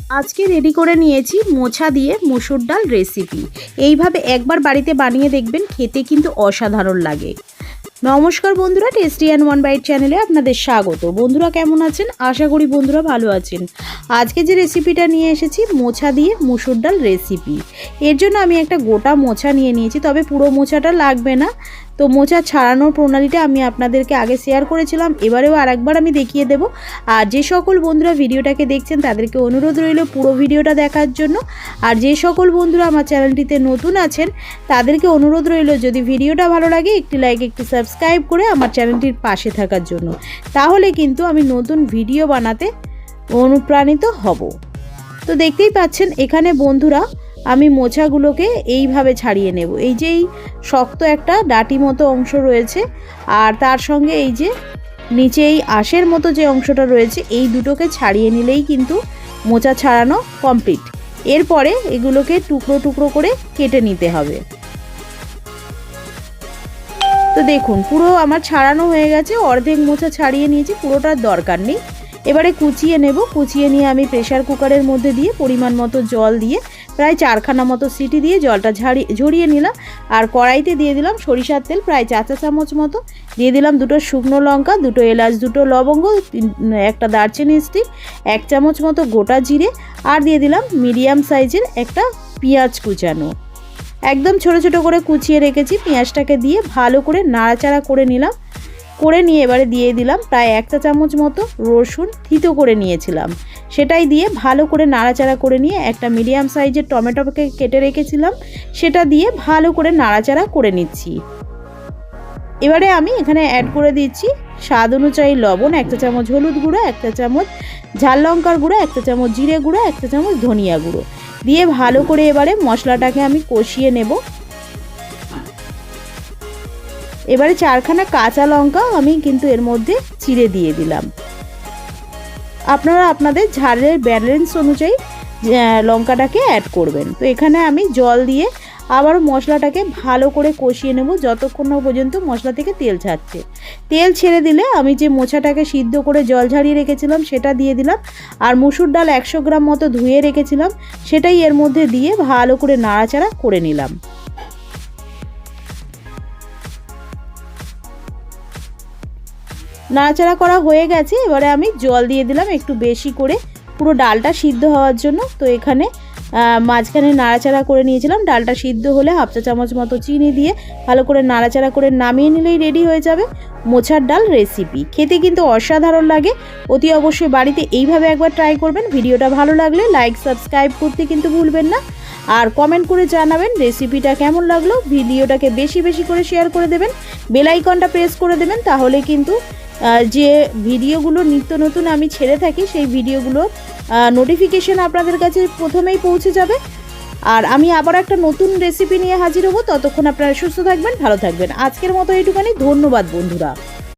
আজকে রেডি করে নিয়েছি মোছা দিয়ে মসুর ডাল রেসিপি। এইভাবে একবার বাড়িতে বানিয়ে দেখবেন, খেতে কিন্তু অসাধারণ লাগে। নমস্কার বন্ধুরা, টেস্টি অ্যান্ড ওয়ান বাইট চ্যানেলে আপনাদের স্বাগত। বন্ধুরা কেমন আছেন? আশা করি বন্ধুরা ভালো আছেন। আজকে যে রেসিপিটা নিয়ে এসেছি মোছা দিয়ে মসুর ডাল রেসিপি। এর জন্য আমি একটা গোটা মোছা নিয়ে নিয়েছি, তবে পুরো মোছাটা লাগবে না। তো মোচা ছাড়ানোর প্রণালীটা আমি আপনাদেরকে আগে শেয়ার করেছিলাম, এবারেও আরেকবার আমি দেখিয়ে দেব। আর যে সকল বন্ধুরা ভিডিওটাকে দেখছেন তাদেরকে অনুরোধ রইল পুরো ভিডিওটা দেখার জন্য। আর যে সকল বন্ধুরা আমার চ্যানেলটিতে নতুন আছেন তাদেরকে অনুরোধ রইল, যদি ভিডিওটা ভালো লাগে একটি লাইক, একটি সাবস্ক্রাইব করে আমার চ্যানেলটির পাশে থাকার জন্য। তাহলে কিন্তু আমি নতুন ভিডিও বানাতে অনুপ্রাণিত হব। তো দেখতেই পাচ্ছেন এখানে বন্ধুরা আমি মোচাগুলোকে এইভাবে ছাড়িয়ে নেব। এই যে এই শক্ত একটা ডাঁটি মতো অংশ রয়েছে, আর তার সঙ্গে এই যে নিচে এই আঁশের মতো যে অংশটা রয়েছে, এই দুটোকে ছাড়িয়ে নিলেই কিন্তু মোচা ছাড়ানো কমপ্লিট। এরপরে এগুলোকে টুকরো টুকরো করে কেটে নিতে হবে। তো দেখুন পুরো আমার ছাড়ানো হয়ে গেছে, অর্ধেক মোচা ছাড়িয়ে নিয়েছি, পুরোটার দরকার নেই। এবারে কুচিয়ে নেব। কুচিয়ে নিয়ে আমি প্রেসার কুকারের মধ্যে দিয়ে পরিমাণ মতো জল দিয়ে প্রায় 4খানা মতো সিটি দিয়ে জলটা ঝরিয়ে নিলাম। আর কড়াইতে দিয়ে দিলাম সরিষার তেল প্রায় 4 চা চামচ মতো, দিয়ে দিলাম 2টো শুকনো লঙ্কা, 2টো এলাচ, 2টো লবঙ্গ, একটা দারচিনি স্টিক, 1 চামচ মতো গোটা জিরে, আর দিয়ে দিলাম মিডিয়াম সাইজের একটা পেঁয়াজ কুচানো। একদম ছোট ছোট করে কুচিয়ে রেখেছি। পেঁয়াজটাকে দিয়ে ভালো করে নাড়াচাড়া করে নিলাম। করে নিয়ে এবারে দিয়ে দিলাম প্রায় 1 চা চামচ মতো রসুন থিতো করে নিয়েছিলাম, সেটাই দিয়ে ভালো করে নাড়াচাড়া করে নিয়ে একটা মিডিয়াম সাইজের টমেটোকে কেটে রেখেছিলাম, সেটা দিয়ে ভালো করে নাড়াচাড়া করে নিচ্ছি। এবারে আমি এখানে অ্যাড করে দিচ্ছি স্বাদ অনুযায়ী লবণ, 1 চা চামচ হলুদ গুঁড়ো, 1 চা চামচ ঝাল লঙ্কার গুঁড়ো, 1 চা চামচ জিরে গুঁড়ো, 1 চা চামচ ধনিয়া গুঁড়ো দিয়ে ভালো করে এবারে মশলাটাকে আমি কষিয়ে নেব। এবারে 4খানা কাঁচা লঙ্কা আমি কিন্তু এর মধ্যে চিড়ে দিয়ে দিলাম। আপনারা আপনাদের ঝালের ব্যালেন্স অনুযায়ী লঙ্কাটাকে অ্যাড করবেন। তো এখানে আমি জল দিয়ে আবার মশলাটাকে ভালো করে কষিয়ে নেব যতক্ষণ না পর্যন্ত মশলা থেকে তেল ছাড়ছে। তেল ছেড়ে দিলে আমি যে মোচাটাকে সিদ্ধ করে জল ঝারিয়ে রেখেছিলাম সেটা দিয়ে দিলাম, আর মসুর ডাল 100 গ্রাম মতো ধুয়ে রেখেছিলাম সেটাই এর মধ্যে দিয়ে ভালো করে নাড়াচাড়া করে নিলাম। নাড়াচাড়া করা হয়ে গেছে, এবারে আমি জল দিয়ে দিলাম একটু বেশি করে পুরো ডালটা সিদ্ধ হওয়ার জন্য। তো এখানে মাঝখানে নাড়াচাড়া করে নিয়েছিলাম, ডালটা সিদ্ধ হলে 1/2 চা চামচ মতো চিনি দিয়ে ভালো করে নাড়াচাড়া করে নামিয়ে নিলেই রেডি হয়ে যাবে মোচার ডাল রেসিপি। খেতে কিন্তু অসাধারণ লাগে। অতি অবশ্যই বাড়িতে এইভাবে একবার ট্রাই করবেন। ভিডিওটা ভালো লাগলে লাইক, সাবস্ক্রাইব করতে কিন্তু ভুলবেন না, আর কমেন্ট করে জানাবেন রেসিপিটা কেমন লাগলো। ভিডিওটাকে বেশি বেশি করে শেয়ার করে দেবেন, বেল আইকনটা প্রেস করে দেবেন, তাহলে কিন্তু যে ভিডিওগুলো নিত্য নতুন আমি ছেড়ে থাকি সেই ভিডিওগুলো নোটিফিকেশন আপনাদের কাছে প্রথমেই পৌঁছে যাবে। আর আমি আবার একটা নতুন রেসিপি নিয়ে হাজির হব। ততক্ষণ আপনারা সুস্থ থাকবেন, ভালো থাকবেন। আজকের মতো এইটুখানি। ধন্যবাদ বন্ধুরা।